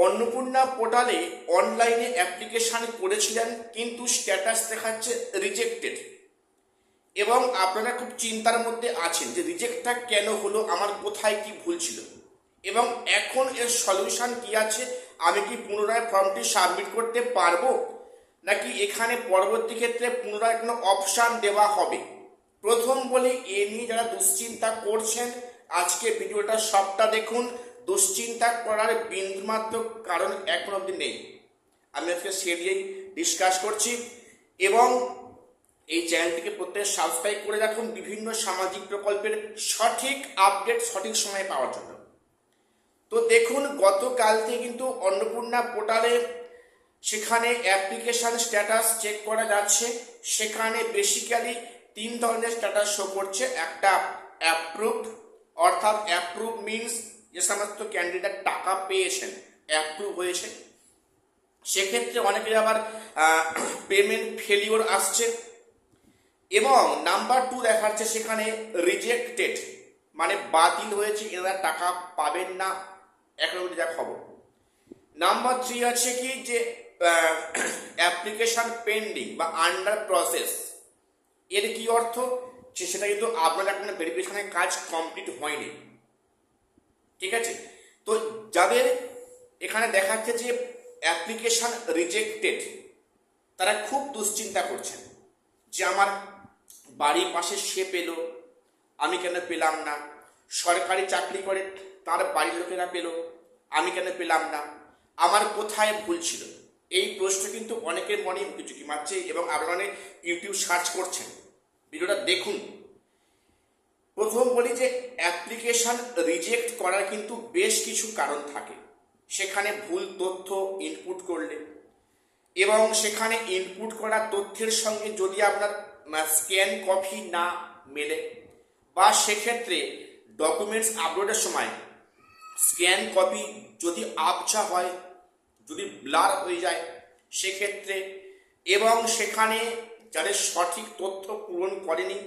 অন্নপূর্ণা পোর্টালে অনলাইনে অ্যাপ্লিকেশান করেছিলেন, কিন্তু স্ট্যাটাস দেখাচ্ছে রিজেক্টেড। এবং আপনারা খুব চিন্তার মধ্যে আছেন যে রিজেক্টটা কেন হলো, আমার কোথায় কি ভুল ছিল, এবং এখন এর সলিউশন কি আছে, আমি কি পুনরায় ফর্মটি সাবমিট করতে পারবো, নাকি এখানে পরবর্তী ক্ষেত্রে পুনরায় কোনো অপশান দেওয়া হবে। প্রথম বলি, এ নিয়ে যারা দুশ্চিন্তা করছেন আজকে ভিডিওটা সবটা দেখুন। দুশ্চিন্তা করার বিন্দুমাত্র কারণ এখন অবধি নেই। আমি আজকে সে দিয়েই ডিসকাস করছি, এবং এই চ্যানেলটিকে প্রত্যেক সাবস্ক্রাইব করে রাখুন বিভিন্ন সামাজিক প্রকল্পের সঠিক আপডেট সঠিক সময়ে পাওয়ার জন্য। তো দেখুন, গতকাল থেকে কিন্তু অন্নপূর্ণা পোর্টালে সেখানে অ্যাপ্লিকেশান স্ট্যাটাস চেক করা যাচ্ছে। সেখানে বেসিক্যালি 3 ধরনের স্ট্যাটাস শো করছে। একটা অ্যাপ্রুভড, অর্থাৎ অ্যাপ্রুভ মিনস যে সমস্ত ক্যান্ডিডেট টাকা পেয়েছেন, অ্যাপ্রুভ হয়েছে। সেক্ষেত্রে অনেকের আবার পেমেন্ট ফেলিওর আসছে। এবং নাম্বার 2 দেখাচ্ছে সেখানে রিজেক্টেড, মানে বাতিল হয়েছে, এরা টাকা পাবেন না, এখন যা খবর। নাম্বার 3 আছে কি যে অ্যাপ্লিকেশন পেন্ডিং বা আন্ডার প্রসেস। এর কি অর্থ, সেটা কিন্তু আপনার এখন ভেরিফিকেশনের কাজ কমপ্লিট হয়নি। ঠিক আছে, তো যাদের এখানে দেখাচ্ছে যে অ্যাপ্লিকেশন রিজেক্টেড, তারা খুব দুশ্চিন্তা করছেন যে আমার বাড়ির পাশে সে পেল, আমি কেন পেলাম না। সরকারি চাকরি করে তার বাড়ির লোকেরা পেল, আমি কেন পেলাম না, আমার কোথায় ভুল ছিল। এই প্রশ্ন কিন্তু অনেকের মনে চুকি মারছে, এবং আপনারা অনেক ইউটিউব সার্চ করছেন। ভিডিওটা দেখুন। প্রথম বলি যে অ্যাপ্লিকেশন রিজেক্ট করার কিন্তু বেশ কিছু কারণ থাকে। সেখানে ভুল তথ্য ইনপুট করলে, এবং সেখানে ইনপুট করা তথ্যের সঙ্গে যদি আপনার স্ক্যান কপি না মেলে, বা সেক্ষেত্রে ডকুমেন্টস আপলোডের সময় স্ক্যান কপি যদি আবছা হয়, যদি ব্লার হয়ে যায় সেক্ষেত্রে, এবং সেখানে যাদের সঠিক তথ্য পূরণ করেনি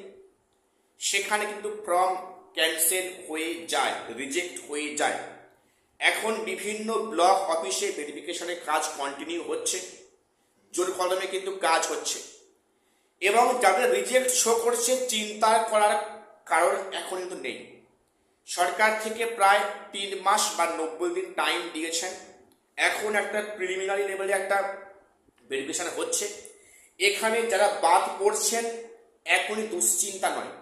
সেখানে কিন্তু ফর্ম ক্যান্সেল হয়ে যায়, রিজেক্ট হয়ে যায়। এখন বিভিন্ন ব্লক অফিসে ভেরিফিকেশনের কাজ কন্টিনিউ হচ্ছে, জোর কলমে কিন্তু কাজ হচ্ছে। এবং যাদের রিজেক্ট শো করছে, চিন্তা করার কারণ এখন কিন্তু নেই। সরকার থেকে প্রায় 3 মাস বা 90 দিন টাইম দিয়েছেন। এখন একটা প্রিলিমিনারি লেভেলে একটা ভেরিফিকেশন হচ্ছে। এখানে যারা বাদ পড়ছেন এখনই দুশ্চিন্তা নয়,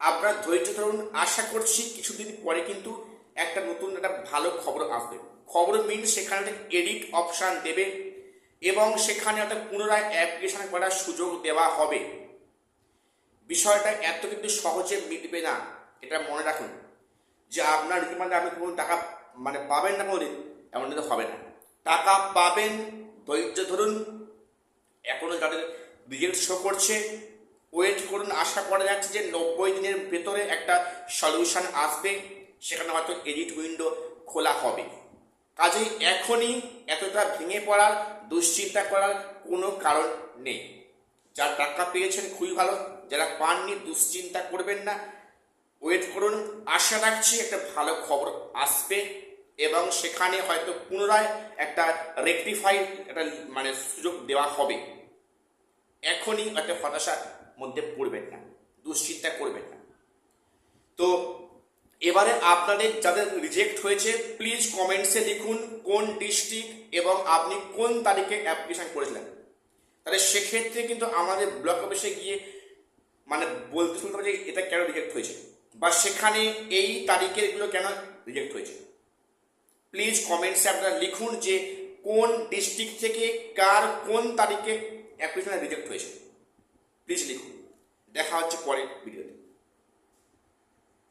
আপনার ধৈর্য ধরুন। আশা করছি কিছুদিন পরে কিন্তু একটা নতুন একটা ভালো খবর আসবে। খবর মিন সেখানে এডিট অপশান দেবে, এবং সেখানে একটা পুনরায় অ্যাপ্লিকেশন করার সুযোগ দেওয়া হবে। বিষয়টা এত কিন্তু সহজে মিটবে না, এটা মনে রাখুন। যে আপনার রিমান্ডে আপনি কোনো টাকা পাবেন না কোনোদিন, এমন কিন্তু হবে না। টাকা পাবেন, ধৈর্য ধরুন। এখনও যাদের রিজেক্ট শো করছে ওয়েট করুন। আশা করা যাচ্ছে যে 90 দিনের ভেতরে একটা সলিউশন আসবে, সেখানে হয়তো এডিট উইন্ডো খোলা হবে। কাজেই এখনই এতটা ভেঙে পড়ার দুশ্চিন্তা করার কোনো কারণ নেই। যারা টাকা পেয়েছেন খুবই ভালো, যারা পাননি দুশ্চিন্তা করবেন না, ওয়েট করুন। আশা রাখছি একটা ভালো খবর আসবে, এবং সেখানে হয়তো পুনরায় একটা রেকটিফাই একটা সুযোগ দেওয়া হবে। এখনই একটা হতাশার মধ্যে পড়বেন না, দুশ্চিন্তা করবেন না। তো এবারে আপনাদের যাদের রিজেক্ট হয়েছে প্লিজ কমেন্টসে লিখুন কোন ডিস্ট্রিক্ট এবং আপনি কোন তারিখে অ্যাপ্লিকেশন করেছিলেন। তাহলে সেক্ষেত্রে কিন্তু আমাদের ব্লক অফিসে গিয়ে বলতে শুনতে হবে যে এটা কেন রিজেক্ট হয়েছে, বা সেখানে এই তারিখের এগুলো কেন রিজেক্ট হয়েছে। প্লিজ কমেন্টসে আপনারা লিখুন যে কোন ডিস্ট্রিক্ট থেকে কার কোন তারিখে অ্যাপ্লিকেশন রিজেক্ট হয়েছে। প্লিজ লিখুন। দেখা হচ্ছে পরের ভিডিওতে।